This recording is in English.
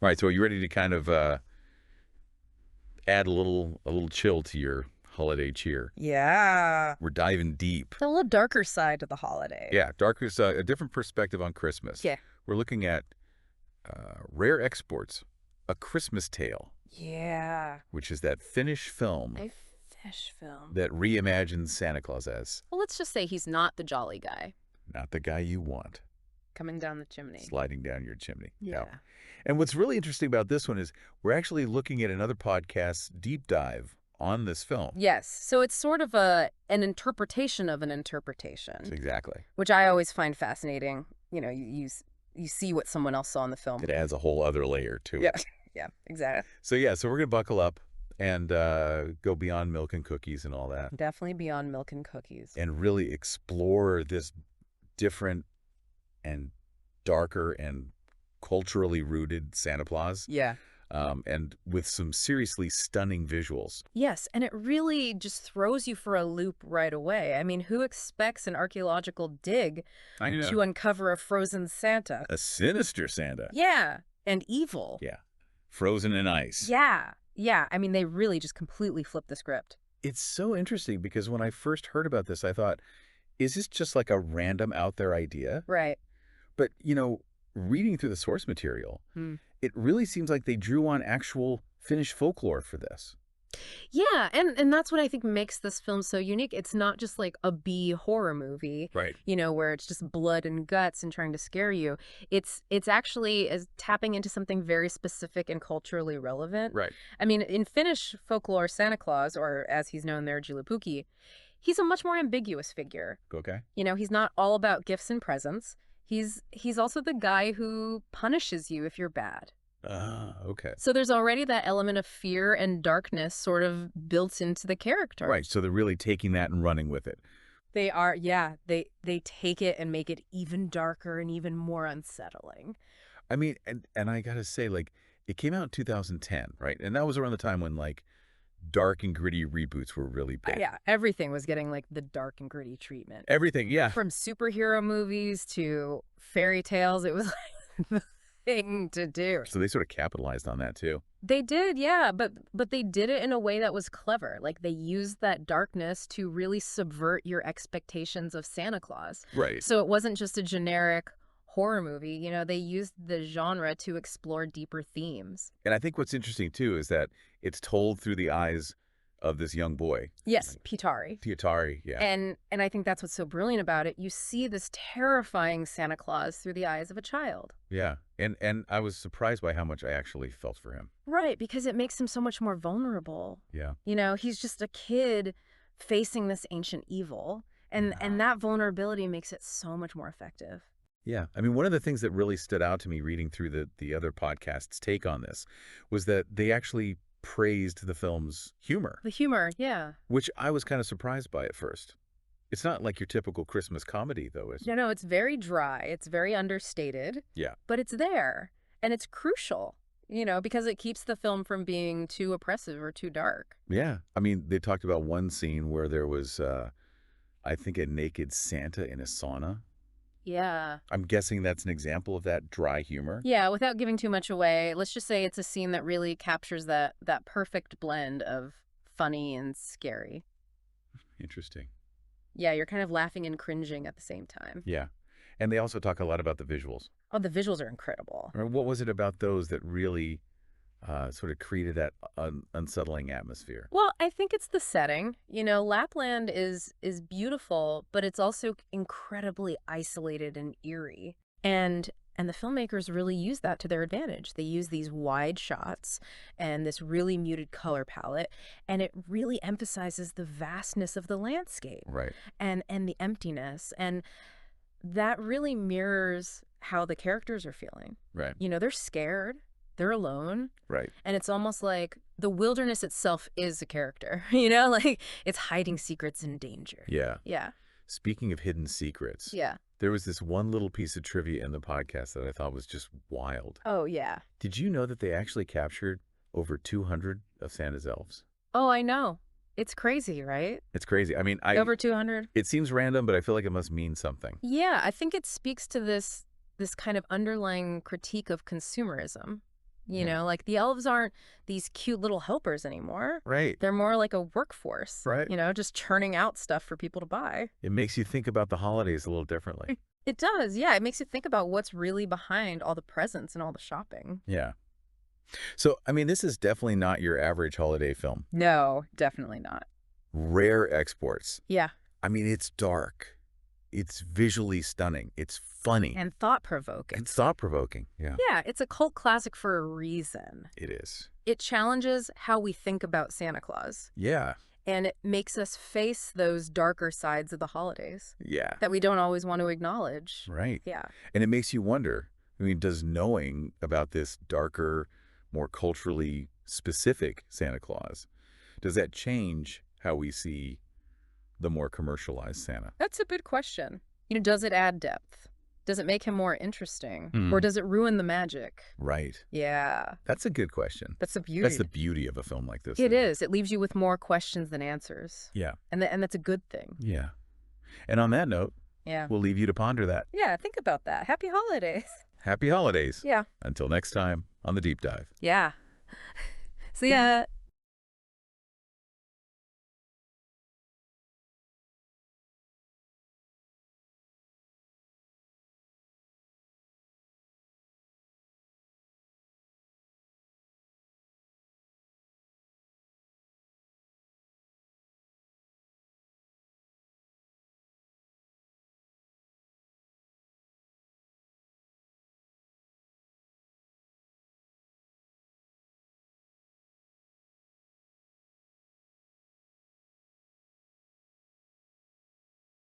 Right. So are you ready to kind of add a little chill to your holiday cheer? Yeah. We're diving deep. The little darker side of the holiday. Yeah, Darker's a different perspective on Christmas. Yeah. We're looking at Rare Exports, A Christmas Tale, Yeah. which is that Finnish film A fish film. that reimagines Santa Claus as Well, let's just say he's not the jolly guy not the guy you want coming down the chimney. sliding down your chimney. Yeah. And what's really interesting about this one is we're actually looking at another podcast's deep dive on this film. Yes. So it's sort of an interpretation of an interpretation, Exactly. which I always find fascinating. You see what someone else saw in the film. It adds a whole other layer to Yeah. it. Yeah, exactly. So we're gonna buckle up and go beyond milk and cookies and all that, Definitely beyond milk and cookies. and really explore this different and darker and culturally rooted Santa Claus, Yeah. and with some seriously stunning visuals. Yes, and it really just throws you for a loop right away. I mean, who expects an archaeological dig I know. to uncover a frozen Santa? A sinister Santa. Yeah, and evil. Yeah. Frozen in ice. Yeah, yeah. I mean, they really just completely flipped the script. It's so interesting because when I first heard about this, I thought, is this just like a random out there idea? Right. But, reading through the source material, Hmm. it really seems like they drew on actual Finnish folklore for this. Yeah, and that's what I think makes this film so unique. It's not just like a B horror movie, Right. where it's just blood and guts and trying to scare you. It's actually is tapping into something very specific and culturally relevant. Right. I mean, in Finnish folklore, Santa Claus, or as he's known there, Julipuki, he's a much more ambiguous figure. Okay. He's not all about gifts and presents. He's also the guy who punishes you if you're bad. Okay. So there's already that element of fear and darkness sort of built into the character. Right. So they're really taking that and running with it. They are, yeah. They take it and make it even darker and even more unsettling. I mean, and I gotta say, like, it came out in 2010, right? And that was around the time when, like, dark and gritty reboots were really big. Yeah, everything was getting like the dark and gritty treatment. Everything, yeah. From superhero movies to fairy tales, it was like the thing to do. So they sort of capitalized on that too. They did, yeah, but they did it in a way that was clever. Like they used that darkness to really subvert your expectations of Santa Claus. Right. So it wasn't just a generic horror movie. They used the genre to explore deeper themes. And I think what's interesting too is that it's told through the eyes of this young boy. Yes, Pitari. Pietari, yeah. And I think that's what's so brilliant about it. You see this terrifying Santa Claus through the eyes of a child. Yeah. And I was surprised by how much I actually felt for him. Right, because it makes him so much more vulnerable. Yeah. He's just a kid facing this ancient evil. And that vulnerability makes it so much more effective. Yeah. I mean, one of the things that really stood out to me reading through the other podcasts' take on this was that they actually praised the film's humor. The humor, yeah. Which I was kind of surprised by at first. It's not like your typical Christmas comedy, though, is it? No, it's very dry. It's very understated. Yeah. But it's there. And it's crucial, because it keeps the film from being too oppressive or too dark. Yeah. I mean, they talked about one scene where there was, I think, a naked Santa in a sauna. Yeah. I'm guessing that's an example of that dry humor. Yeah, without giving too much away, let's just say it's a scene that really captures that perfect blend of funny and scary. Interesting. Yeah, you're kind of laughing and cringing at the same time. Yeah. And they also talk a lot about the visuals. Oh, the visuals are incredible. I mean, what was it about those that really sort of created that unsettling atmosphere? Well, I think it's the setting. Lapland is beautiful, but it's also incredibly isolated and eerie. And the filmmakers really use that to their advantage. They use these wide shots and this really muted color palette, and it really emphasizes the vastness of the landscape. Right. And the emptiness. And that really mirrors how the characters are feeling. Right. They're scared. They're alone. Right. And it's almost like the wilderness itself is a character, like it's hiding secrets and danger. Yeah. Yeah. Speaking of hidden secrets, Yeah. there was this one little piece of trivia in the podcast that I thought was just wild. Oh, yeah. Did you know that they actually captured over 200 of Santa's elves? Oh, I know. It's crazy, right? It's crazy. I mean, Over 200? it seems random, but I feel like it must mean something. Yeah, I think it speaks to this kind of underlying critique of consumerism. You know, like the elves aren't these cute little helpers anymore. Right. They're more like a workforce, Right. just churning out stuff for people to buy. It makes you think about the holidays a little differently. It does, yeah. It makes you think about what's really behind all the presents and all the shopping. Yeah. So, I mean, this is definitely not your average holiday film. No, definitely not. Rare exports. Yeah. I mean, it's dark. It's visually stunning. It's funny. And thought-provoking. It's thought-provoking. Yeah. Yeah, it's a cult classic for a reason. It is. It challenges how we think about Santa Claus. Yeah. And it makes us face those darker sides of the holidays Yeah. that we don't always want to acknowledge. Right. Yeah. And it makes you wonder, I mean, does knowing about this darker, more culturally specific Santa Claus, does that change how we see the more commercialized Santa? That's a good question. Does it add depth? Does it make him more interesting? Or Mm. does it ruin the magic? Right. Yeah. That's a good question. That's the beauty. That's the beauty of a film like this. It is. It leaves you with more questions than answers. Yeah. And that's a good thing. Yeah. And on that note, Yeah. we'll leave you to ponder that. Yeah, think about that. Happy holidays. Happy holidays. Yeah. Until next time on The Deep Dive. Yeah. See ya.